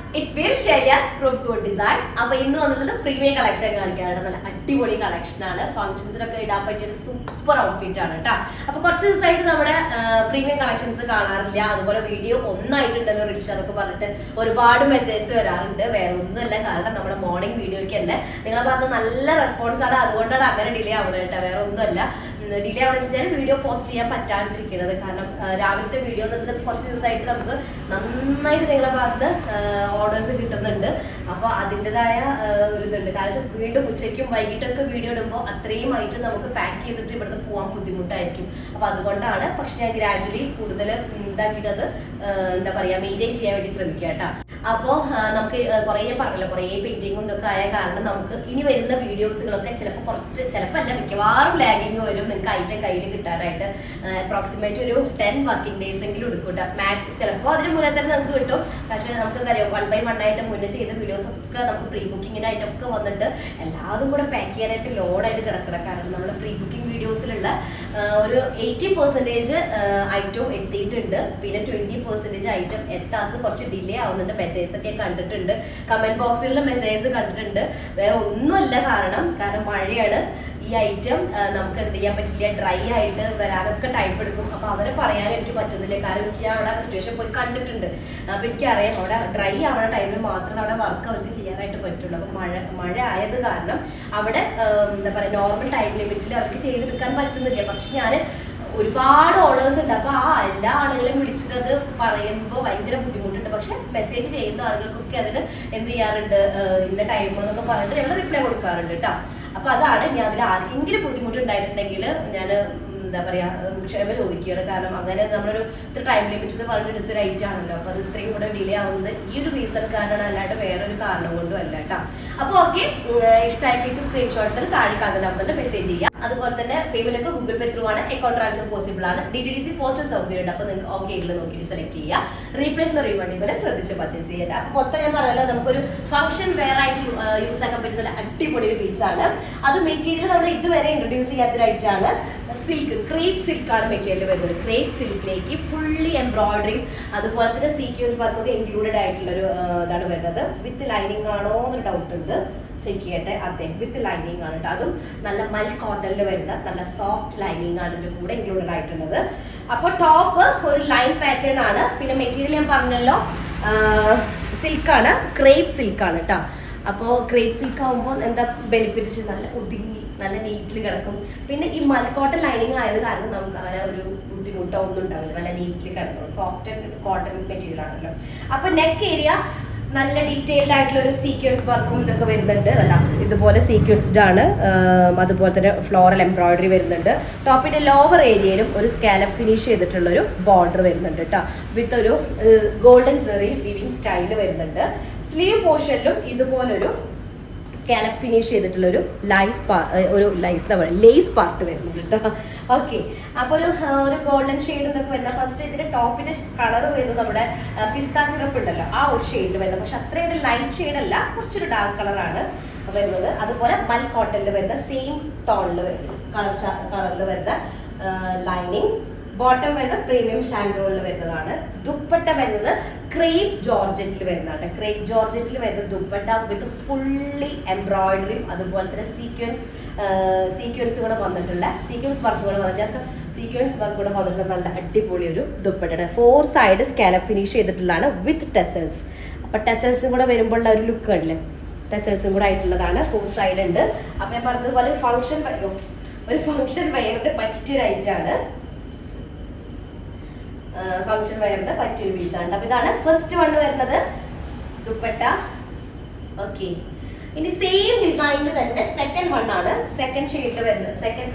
It's very Chelia's Fruit Coat Design. Now, we will see the premium collection. Very collection. Functions are super outfit. Now, we side premium collections. We video morning video. Response delay ആവണമെന്ന് video post ചെയ്യാൻ പറ്റാണ്ടിരിക്കുന്നത് കാരണം രാവിലത്തെ video കുറച്ച് ദിവസമായിട്ട് നമുക്ക് നന്നായിട്ട് നിങ്ങളെ ഭാഗത്ത് ഓർഡേഴ്സ് കിട്ടുന്നുണ്ട് അപ്പോൾ അതിൻ്റെതായ ഒരു ഇതുണ്ട് കാരണം വീണ്ടും ഉച്ചയ്ക്കും വൈകിട്ടൊക്കെ വീഡിയോ ഇടുമ്പോൾ അത്രയും ആയിട്ട് നമുക്ക് പാക്ക് ചെയ്തിട്ട് ഇവിടുന്ന് പോകാൻ ബുദ്ധിമുട്ടായിരിക്കും അപ്പോൾ അതുകൊണ്ടാണ് പക്ഷെ ഞാൻ ഗ്രാജുവലി കൂടുതൽ ഇതാക്കിയിട്ടത് എന്താ പറയുക മെയിൻറ്റെയിൻ ചെയ്യാൻ വേണ്ടി ശ്രമിക്കുക കേട്ടോ അപ്പോൾ നമുക്ക് കുറേ പറഞ്ഞല്ലോ കുറേ പെയിന്റിങ്ങും ഇതൊക്കെ ആയ കാരണം നമുക്ക് ഇനി വരുന്ന വീഡിയോസുകളൊക്കെ ചിലപ്പോൾ അല്ല മിക്കവാറും ലാഗിങ് വരും നിങ്ങൾക്ക് ഐറ്റം കയ്യിൽ കിട്ടാനായിട്ട് അപ്രോക്സിമേറ്റ് ഒരു 10 വർക്കിംഗ് ഡേയ്സ് എങ്കിലും എടുക്കൂട്ടോ ചിലപ്പോൾ അതിന് മുന്നേ തന്നെ നമുക്ക് കിട്ടും പക്ഷേ നമുക്ക് എന്താ പറയുക 1 by 1 ആയിട്ട് മുന്നേ ചെയ്ത വീഡിയോസ് ഒക്കെ നമുക്ക് പ്രീ ബുക്കിങ്ങിൻ്റെ ഐറ്റം ഒക്കെ വന്നിട്ട് എല്ലാതും കൂടെ പാക്ക് ചെയ്യാനായിട്ട് ലോഡായിട്ട് കിടക്കണം കാരണം നമ്മൾ പ്രീ ബുക്കിംഗ് വീഡിയോസിലുള്ള ഒരു 80% ഐറ്റവും എത്തിയിട്ടുണ്ട് പിന്നെ 20% ഐറ്റം എത്താത്തത് കുറച്ച് ഡിലേ ആവുന്നുണ്ട് മെസ്സേജ് ഒക്കെ കണ്ടിട്ടുണ്ട് കമന്റ് ബോക്സിലുള്ള മെസ്സേജ് കണ്ടിട്ടുണ്ട് വേറെ ഒന്നുമല്ല കാരണം മഴയാണ് ഈ ഐറ്റം നമുക്ക് എന്ത് ചെയ്യാൻ പറ്റില്ല ഡ്രൈ ആയിട്ട് വരാനൊക്കെ ടൈം എടുക്കും അപ്പോൾ അവരെ പറയാൻ എനിക്ക് പറ്റുന്നില്ല കാരണം എനിക്ക് ഞാൻ അവിടെ സിറ്റുവേഷൻ പോയി കണ്ടിട്ടുണ്ട് അപ്പോൾ എനിക്കറിയാം അവിടെ ഡ്രൈ ആവുന്ന ടൈമിൽ മാത്രമേ അവിടെ വർക്ക് അവർക്ക് ചെയ്യാനായിട്ട് പറ്റുള്ളൂ അപ്പോൾ മഴ ആയത് കാരണം അവിടെ എന്താ പറയുക നോർമൽ ടൈം ലിമിറ്റിൽ അവർക്ക് ചെയ്തെടുക്കാൻ പറ്റുന്നില്ല പക്ഷെ ഞാൻ ഒരുപാട് ഓർഡേഴ്സ് ഉണ്ട് അപ്പോൾ എല്ലാ ആളുകളെയും വിളിച്ചിട്ട് അത് പറയുമ്പോൾ ഭയങ്കര ബുദ്ധിമുട്ടുണ്ട് പക്ഷെ മെസ്സേജ് ചെയ്യുന്ന ആളുകൾക്കൊക്കെ അതിന് എന്ത് ചെയ്യാറുണ്ട് ഇന്ന ടൈം എന്നൊക്കെ പറഞ്ഞിട്ട് ഞങ്ങൾ റിപ്ലൈ കൊടുക്കാറുണ്ട് കേട്ടോ അപ്പോൾ അതാണ് ഞാൻ അതിൽ ആർക്കെങ്കിലും ബുദ്ധിമുട്ടുണ്ടായിട്ടുണ്ടെങ്കിൽ ഞാൻ എന്താ പറയുക ക്ഷമ ചോദിക്കുകയാണ് കാരണം അങ്ങനെ നമ്മളൊരു ഇത്ര ടൈം ലിമിറ്റ് പറഞ്ഞിട്ട് എടുത്തൊരു ഐറ്റം ആണല്ലോ അപ്പോൾ അത് ഇത്രയും കൂടെ ഡിലേ ആവുന്നത് ഈ ഒരു റീസൺ കാരണമാണ് അല്ലാണ്ട് വേറൊരു കാരണം കൊണ്ടും അല്ല കേട്ടോ അപ്പോൾ ഓക്കെ ഇഷ്ടമായ പീസ് സ്ക്രീൻഷോട്ട് താഴെ കാണുന്ന നമ്പറിൽ മെസ്സേജ് ചെയ്യുക അതുപോലെ തന്നെ പേയ്മെന്റ് ഒക്കെ ഗൂഗിൾ പേ ത്രൂ ആണ് അക്കൗണ്ട് ട്രാൻസ്ഫർ പോസിബിൾ ആണ് DTDC പോസ്റ്റൽ സൗകര്യം ഉണ്ട് അപ്പോൾ നിങ്ങൾക്ക് ഓക്കെ ഇതിൽ നോക്കിയിട്ട് സെലക്ട് ചെയ്യുക റീപ്ലേസ്മെന്റ് റീഫണ്ടിങ് ശ്രദ്ധിച്ച് പർച്ചേസ് ചെയ്യുക അപ്പോൾ മൊത്തം ഞാൻ പറഞ്ഞല്ലോ നമുക്കൊരു ഫംഗ്ഷൻ വെയർ ആയിട്ട് യൂസ് ആക്കാൻ പറ്റുന്ന അടിപൊളി ഒരു പീസാണ് അത് മെറ്റീരിയൽ നമ്മൾ ഇതുവരെ ഇൻട്രൊഡ്യൂസ് ചെയ്യാത്തൊരു ഐറ്റം ആണ് സിൽക്ക് ക്രേപ്പ് സിൽക്ക് ആണ് മെറ്റീരിയൽ വരുന്നത് ക്രേപ്പ് സിൽക്കിലേക്ക് ഫുള്ളി എംബ്രോയിഡറിങ് അതുപോലെ തന്നെ സീക്വൻസ് വർക്കൊക്കെ ഇൻക്ലൂഡഡ് ആയിട്ടുള്ള ഒരു ഇതാണ് വരുന്നത് വിത്ത് ലൈനിങ് ആണോ എന്നൊരു ഡൗട്ട് ഉണ്ട് ചെക്ക് ചെയ്യട്ടെ അതെ വിത്ത് ലൈനിങ് ആണ് കേട്ടോ അതും നല്ല മൽ കോട്ടണിൽ വരുന്ന നല്ല സോഫ്റ്റ് ലൈനിങ് ആണ് ഇതിന്റെ കൂടെ ഇൻക്ലൂഡഡ് ആയിട്ടുള്ളത് അപ്പോൾ ടോപ്പ് ഒരു ലൈൻ പാറ്റേൺ ആണ് പിന്നെ മെറ്റീരിയൽ ഞാൻ പറഞ്ഞല്ലോ സിൽക്കാണ് ക്രേപ്പ് സിൽക്കാണ് കേട്ടോ അപ്പോൾ ക്രേപ്പ് സിൽക്ക് ആകുമ്പോൾ എന്താ ബെനിഫിറ്റ് നല്ല ഒതുങ്ങി നല്ല നീറ്റിൽ കിടക്കും പിന്നെ ഈ മൽക്കോട്ടൺ ലൈനിങ് ആയത് കാരണം നമുക്ക് അങ്ങനെ ഒരു ബുദ്ധിമുട്ടോ ഒന്നും ഉണ്ടാവില്ല നല്ല നീറ്റിൽ കിടക്കും സോഫ്റ്റ് ആൻഡ് കോട്ടൺ മെറ്റീരിയൽ ആണല്ലോ അപ്പോൾ നെക്ക് ഏരിയ നല്ല ഡീറ്റെയിൽഡ് ആയിട്ടുള്ള ഒരു സീക്വൻസ് വർക്കും ഇതൊക്കെ വരുന്നുണ്ട് അല്ല ഇതുപോലെ സീക്വൻസ്ഡ് ആണ് അതുപോലെ തന്നെ ഫ്ലോറൽ എംബ്രോയിഡറി വരുന്നുണ്ട് ടോപ്പിന്റെ ലോവർ ഏരിയയിലും ഒരു സ്കാലപ്പ് ഫിനിഷ് ചെയ്തിട്ടുള്ള ഒരു ബോർഡർ വരുന്നുണ്ട് കേട്ടോ വിത്ത് ഒരു ഗോൾഡൻ സെറി വിവിങ് സ്റ്റൈൽ വരുന്നുണ്ട് സ്ലീവ് പോർഷനിലും ഇതുപോലൊരു സ്കാലപ്പ് ഫിനിഷ് ചെയ്തിട്ടുള്ള ഒരു ലേസ് പാർട്ട് വരുന്നുണ്ട് കേട്ടോ ഓക്കെ അപ്പോൾ ഒരു ഗോൾഡൻ ഷെയ്ഡ് എന്നൊക്കെ വരുന്നത് ഫസ്റ്റ് ഇതിന്റെ ടോപ്പിന്റെ കളർ വരുന്നത് നമ്മുടെ പിസ്ത സിറപ്പ് ഉണ്ടല്ലോ ആ ഒരു ഷെയ്ഡിൽ വരുന്നത് പക്ഷെ അത്രയും ലൈറ്റ് ഷെയ്ഡ് അല്ല കുറച്ചൊരു ഡാർക്ക് കളറാണ് വരുന്നത് അതുപോലെ മൽ കോട്ടണിൽ വരുന്ന സെയിം ടോണിൽ കളറിൽ വരുന്ന ലൈനിങ് ബോട്ടം വരുന്നത് പ്രീമിയം ഷാൻഡോളിൽ വരുന്നതാണ് ദുപ്പട്ട വരുന്നത് ക്രേപ്പ് ജോർജറ്റിൽ വരുന്നതാണ് ക്രേപ്പ് ജോർജറ്റിൽ വരുന്ന ദുപ്പട്ട വിത്ത് ഫുള്ളി എംബ്രോയിഡറിയും അതുപോലെ തന്നെ സീക്വൻസ് കൂടെ വന്നിട്ടുള്ള സീക്വൻസ് വർക്ക് കൂടെ വന്നിട്ട് സീക്വൻസ് വർക്ക് കൂടെ വന്നിട്ടുള്ള നല്ല അടിപൊളി ഒരു ദുപ്പട്ടയുടെ 4 സൈഡ് സ്കാലപ്പ് ഫിനിഷ് ചെയ്തിട്ടുള്ളതാണ് വിത്ത് ടെസൽസ് അപ്പോൾ ടെസൽസും കൂടെ വരുമ്പോഴുള്ള ഒരു ലുക്ക് ഉണ്ടല്ലേ ടെസൽസും കൂടെ ആയിട്ടുള്ളതാണ് 4 സൈഡ് ഉണ്ട് അപ്പോൾ ഞാൻ പറഞ്ഞതുപോലെ ഒരു ഫംഗ്ഷൻ വയറിന്റെ പറ്റിയൊരു ഐറ്റാണ് ഫംഗ്ഷൻ വയറിന്റെ പറ്റിയൊരു പീസാണ് അപ്പോൾ ഇതാണ് ഫസ്റ്റ് വൺ വരുന്നത് ദുപ്പട്ട ഓക്കെ ഇനി സെയിം ഡിസൈനിൽ തന്നെ സെക്കൻഡ് വൺ ആണ് സെക്കൻഡ് ഷെയ്ഡ് വരുന്നത്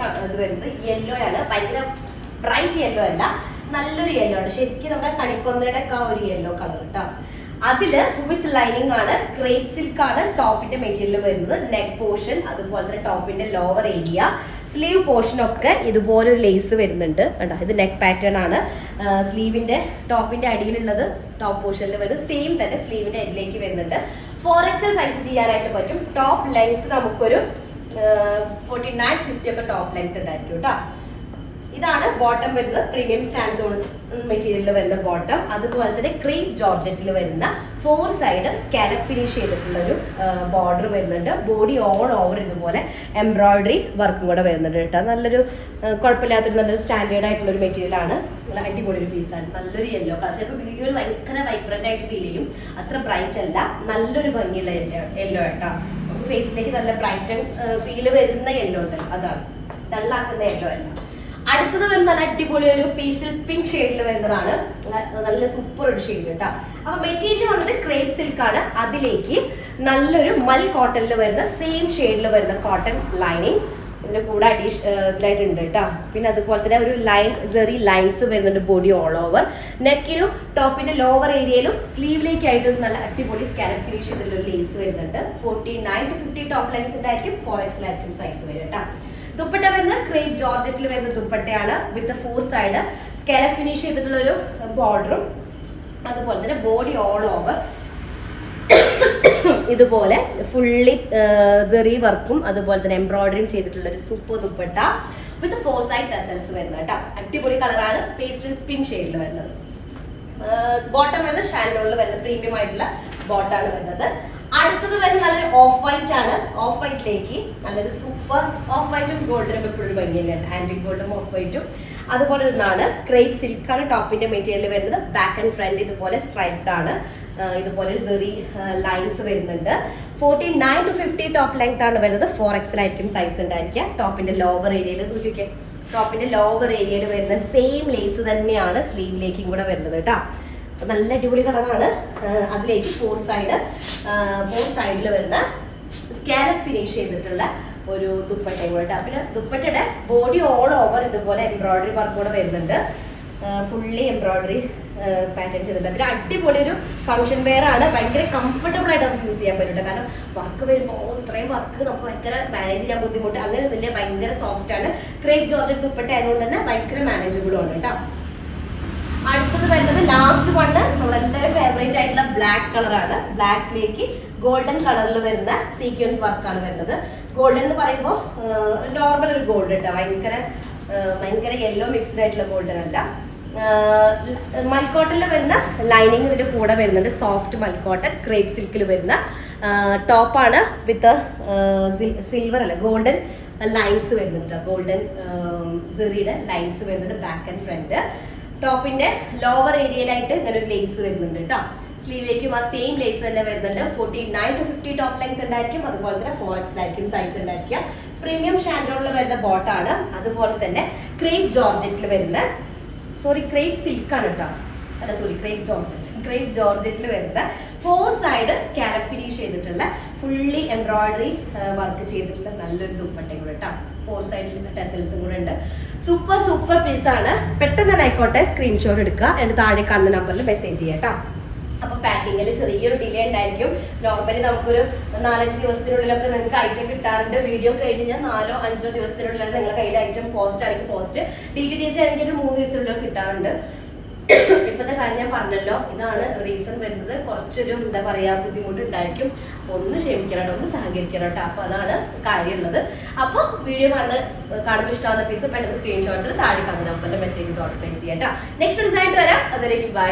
ഇത് വരുന്നത് യെല്ലോ ആണ് ഭയങ്കര ബ്രൈറ്റ് യെല്ലോ അല്ല നല്ലൊരു യെല്ലോ ആണ് ശരിക്കും നമ്മുടെ കണിക്കൊന്നയുടെ ഒക്കെ ഒരു യെല്ലോ കളർ കേട്ടോ അതില് വിത്ത് ലൈനിങ് ആണ് ക്രേപ്പ് സിൽക്ക് ആണ് ടോപ്പിന്റെ മെറ്റീരിയൽ വരുന്നത് നെക്ക് പോർഷൻ അതുപോലെ തന്നെ ടോപ്പിന്റെ ലോവർ ഏരിയ സ്ലീവ് പോർഷൻ ഒക്കെ ഇതുപോലെ ഒരു ലേസ് വരുന്നുണ്ട് കേട്ടോ ഇത് നെക്ക് പാറ്റേൺ ആണ് സ്ലീവിന്റെ ടോപ്പിന്റെ അടിയിലുള്ളത് ടോപ്പ് പോർഷനിൽ വരുന്നത് സെയിം തന്നെ സ്ലീവിന്റെ അടിയിലേക്ക് വരുന്നുണ്ട് 4XL സൈസ് ചെയ്യാനായിട്ട് പറ്റും ടോപ്പ് ലെങ്ത് നമുക്കൊരു 49-50 ഒക്കെ ടോപ്പ് ലെങ്ത് ഉണ്ടായിരിക്കും കേട്ടോ ഇതാണ് ബോട്ടം വരുന്നത്, പ്രീമിയം സാൻഡോൺ മെറ്റീരിയലിൽ വരുന്ന ബോട്ടം. അതുപോലെ തന്നെ ക്രീപ്പ് ജോർജറ്റിൽ വരുന്ന 4 സൈഡ് സ്കാലപ്പ് ഫിനിഷ് ചെയ്തിട്ടുള്ള ഒരു ബോർഡർ വരുന്നുണ്ട്. ബോഡി ഓൾ ഓവർ ഇതുപോലെ എംബ്രോയിഡറി വർക്കും കൂടെ വരുന്നുണ്ട് കേട്ടോ. നല്ലൊരു കുഴപ്പമില്ലാത്തൊരു നല്ലൊരു സ്റ്റാൻഡേർഡ് ആയിട്ടുള്ള ഒരു മെറ്റീരിയൽ ആണ്. നല്ല അടിപൊളി ഒരു പീസാണ്. നല്ലൊരു യെല്ലോ കളർ. ചിലപ്പോൾ വീഡിയോയിൽ ഭയങ്കര വൈബ്രന്റ് ആയിട്ട് ഫീൽ ചെയ്യും, അത്ര ബ്രൈറ്റ് അല്ല, നല്ലൊരു ഭംഗിയുള്ള യെല്ലോ കേട്ടോ. നമുക്ക് ഫേസിലേക്ക് നല്ല ബ്രൈറ്റ് ഫീൽ വരുന്ന യെല്ലോ ഉണ്ട്, അതാണ്, ഡള്ളാക്കുന്ന യെല്ലോ അല്ല. അടുത്തത് വരുന്ന നല്ല അടിപൊളി ഒരു പീസ്റ്റൽ പിങ്ക് ഷെയ്ഡിൽ വരുന്നതാണ്. നല്ല സൂപ്പർ ഒരു ഷെയ്ഡ് കേട്ടോ. അപ്പൊ മെറ്റീരിയൽ വന്നിട്ട് ക്രേപ്പ് സിൽക്ക് ആണ്. അതിലേക്ക് നല്ലൊരു മൽ കോട്ടണിൽ വരുന്ന സെയിം ഷെയ്ഡിൽ വരുന്ന കോട്ടൺ ലൈനിങ് ഇതിന്റെ കൂടെ ഇതിലായിട്ട് ഉണ്ട് കേട്ടോ. പിന്നെ അതുപോലെ തന്നെ ഒരു സെറി ലൈൻസ് വരുന്നുണ്ട് ബോഡി ഓൾ ഓവർ. നെക്കിനും ടോപ്പിന്റെ ലോവർ ഏരിയയിലും സ്ലീവിലേക്കായിട്ട് നല്ല അടിപൊളി സ്കാലപ്പ് ഫിനിഷ് ചെയ്തിട്ടുള്ള ഒരു ലേസ് വരുന്നുണ്ട്. 49 to 50 ടോപ്പ് ലെങ്ത് ഉണ്ടായിരിക്കും, 4XL ആയിരിക്കും സൈസ് വരും കേട്ടോ. ദുപ്പട്ട വരുന്നത് ക്രേപ്പ് ജോർജറ്റിൽ വരുന്ന ദുപ്പട്ടയാണ്. വിത്ത് 4 സൈഡ് സ്കാലപ്പ് ഫിനിഷ് ചെയ്തിട്ടുള്ള ഒരു ബോർഡറും അതുപോലെ തന്നെ ബോഡി ഓൾ ഓവർ ഇതുപോലെ ഫുള്ളി സെറി വർക്കും അതുപോലെ തന്നെ എംബ്രോയിഡറിയും ചെയ്തിട്ടുള്ള ഒരു സൂപ്പർ ദുപ്പട്ട വിത്ത് 4 സൈഡ് ടസൽസ് വരുന്നത് കേട്ടോ. അടിപൊളി കളറാണ്, പേസ്റ്റൽ പിങ്ക് ഷെയ്ഡിൽ വരുന്നത്. ബോട്ടം വരുന്നത് ഷാൻഡോണിൽ വരുന്നത് പ്രീമിയം ആയിട്ടുള്ള ബോട്ടാണ് വരുന്നത്. അടുത്തത് വരുന്നത് നല്ലൊരു ഓഫ് വൈറ്റ് ആണ്. ഓഫ് വൈറ്റിലേക്ക് നല്ലൊരു സൂപ്പർ ഓഫ് വൈറ്റും ഗോൾഡനും എപ്പോഴും ഭംഗി തന്നെയാണ്. ആന്റിക് ഗോൾഡും ഓഫ് വൈറ്റും അതുപോലെ ഒന്നാണ്. ക്രേപ്പ് സിൽക്കാണ് ടോപ്പിന്റെ മെറ്റീരിയൽ വരുന്നത്. ബാക്ക് ആൻഡ് ഫ്രണ്ട് ഇതുപോലെ സ്ട്രൈപ്ഡ് ആണ്. ഇതുപോലെ ഒരു സെറി ലൈൻസ് വരുന്നുണ്ട്. 49 to 50 ടോപ്പ് ലെങ്ത് ആണ് വരുന്നത്. 4XL ആയിരിക്കും സൈസ് ഉണ്ടായിരിക്കുക. ടോപ്പിന്റെ ലോവർ ഏരിയയിൽ നോക്കിയൊക്കെ, ടോപ്പിന്റെ ലോവർ ഏരിയയിൽ വരുന്ന സെയിം ലേസ് തന്നെയാണ് സ്ലീവിലേക്കും കൂടെ വരുന്നത് കേട്ടോ. നല്ല അടിപൊളി കളറാണ്. അതിലേക്ക് 4 സൈഡിൽ വരുന്ന സ്കാലപ്പ് ഫിനിഷ് ചെയ്തിട്ടുള്ള ഒരു ദുപ്പട്ടയും കൂടെ. പിന്നെ ദുപ്പട്ടയുടെ ബോഡി ഓൾ ഓവർ ഇതുപോലെ എംബ്രോയിഡറി വർക്ക് കൂടെ വരുന്നുണ്ട്. ഫുള്ളി എംബ്രോയിഡറി പാറ്റേൺ ചെയ്തിട്ടുണ്ട്. പിന്നെ അടിപൊളി ഒരു ഫംഗ്ഷൻ വെയർ ആണ്. ഭയങ്കര കംഫർട്ടബിൾ ആയിട്ട് നമുക്ക് യൂസ് ചെയ്യാൻ പറ്റും. കാരണം വർക്ക് വരുമ്പോൾ ഇത്രയും വർക്ക് നമുക്ക് ഭയങ്കര മാനേജ് ചെയ്യാൻ ബുദ്ധിമുട്ട് അങ്ങനെ ഒന്നുമില്ല. ഭയങ്കര സോഫ്റ്റ് ആണ്. ക്രേപ്പ് ജോർജറ്റ് ദുപ്പട്ട ആയതുകൊണ്ട് തന്നെ ഭയങ്കര മാനേജബിളും ആണ് കേട്ടോ. അടുത്തത് വരുന്നത് ലാസ്റ്റ് വണ് നമ്മളെല്ലാവരും ഫേവറേറ്റ് ആയിട്ടുള്ള ബ്ലാക്ക് കളറാണ്. ബ്ലാക്കിലേക്ക് ഗോൾഡൻ കളറിൽ വരുന്ന സീക്വൻസ് വർക്കാണ് വരുന്നത്. ഗോൾഡൻ എന്ന് പറയുമ്പോൾ നോർമൽ ഒരു ഗോൾഡ് കേട്ടോ. ഭയങ്കര യെല്ലോ മിക്സ്ഡ് ആയിട്ടുള്ള ഗോൾഡൻ അല്ല. മൽക്കോട്ടനിൽ വരുന്ന ലൈനിങ് ഇതിന്റെ കൂടെ വരുന്നുണ്ട്. സോഫ്റ്റ് മൽക്കോട്ടൻ ക്രേപ്പ് സിൽക്കിൽ വരുന്ന ടോപ്പാണ്. വിത്ത് സിൽവർ അല്ല ഗോൾഡൻ ലൈൻസ് വരുന്നുണ്ട്. ഗോൾഡൻ സെറിയുടെ ലൈൻസ് വരുന്നുണ്ട് ബാക്ക് ആൻഡ് ഫ്രണ്ട്. ടോപ്പിന്റെ ലോവർ ഏരിയയിലായിട്ട് ഇങ്ങനെ ഒരു ലേസ് വരുന്നുണ്ട് കേട്ടോ. സ്ലീവിലേക്കും ആ സെയിം ലേസ് തന്നെ വരുന്നുണ്ട്. 49 to 50 ടോപ്പ് ലെങ്ത് ഉണ്ടായിരിക്കും. അതുപോലെ തന്നെ 4XL ആയിരിക്കും സൈസ് ഉണ്ടായിരിക്കുക. പ്രീമിയം ഷാൻഡോണിൽ വരുന്ന ബോട്ടാണ്. അതുപോലെ തന്നെ ക്രേപ്പ് ജോർജറ്റിൽ വരുന്ന ക്രേപ്പ് സിൽക്കാണ് കേട്ടോ. ക്രേപ്പ് ജോർജറ്റിൽ വരുന്ന 4 സൈഡ് സ്കാലപ്പ് ഫിനിഷ് ചെയ്തിട്ടുള്ള ഫുള്ളി എംബ്രോയിഡറി വർക്ക് ചെയ്തിട്ടുള്ള നല്ലൊരു ദുപ്പട്ടയും കൂടെ കേട്ടോ. 4 സൈഡിൽ ടെസൽസും കൂടെ ഉണ്ട്. സൂപ്പർ പീസാണ്. പെട്ടെന്ന് തന്നെ ആയിക്കോട്ടെ, സ്ക്രീൻഷോട്ട് എടുക്കുക. എന്നിട്ട് താഴെ കാണുന്ന നമ്പറിൽ മെസ്സേജ് ചെയ്യാം കേട്ടോ. അപ്പൊ പാക്കിങ്ങിൽ ചെറിയൊരു ഡിലേ ഉണ്ടായിരിക്കും. നോർമലി നമുക്കൊരു 4-5 ദിവസത്തിനുള്ളിലൊക്കെ നിങ്ങൾക്ക് ഐറ്റം കിട്ടാറുണ്ട്. വീഡിയോ കഴിഞ്ഞാൽ 4-5 ദിവസത്തിനുള്ളിൽ നിങ്ങളുടെ കയ്യിൽ ഐറ്റം പോസ്റ്റ് ആണെങ്കിൽ പോസ്റ്റ്, DTDC ആണെങ്കിൽ 3 ദിവസത്തിനുള്ളിൽ കിട്ടാറുണ്ട്. ഇപ്പോഴത്തെ കാര്യം ഞാൻ പറഞ്ഞല്ലോ, ഇതാണ് റീസൺ വരുന്നത്. കുറച്ചൊരു എന്താ പറയാ ബുദ്ധിമുട്ടുണ്ടായിരിക്കും. ഒന്ന് ക്ഷമിക്കണം, ഒന്ന് സഹകരിക്കണം കേട്ടോ. അപ്പൊ അതാണ് കാര്യമുള്ളത്. അപ്പൊ വീഡിയോ കാണുമ്പോൾ ഇഷ്ടമാകുന്ന പീസ് പെട്ടെന്ന് സ്ക്രീൻഷോട്ടിൽ താഴെ കാണുന്ന നമ്പറിൽ മെസ്സേജ് ഓർഡർ പ്ലേസ് ചെയ്യാം കേട്ടോ. നെക്സ്റ്റ് ഡിസൈൻ വരാം. അതിലേക്ക് ബൈ.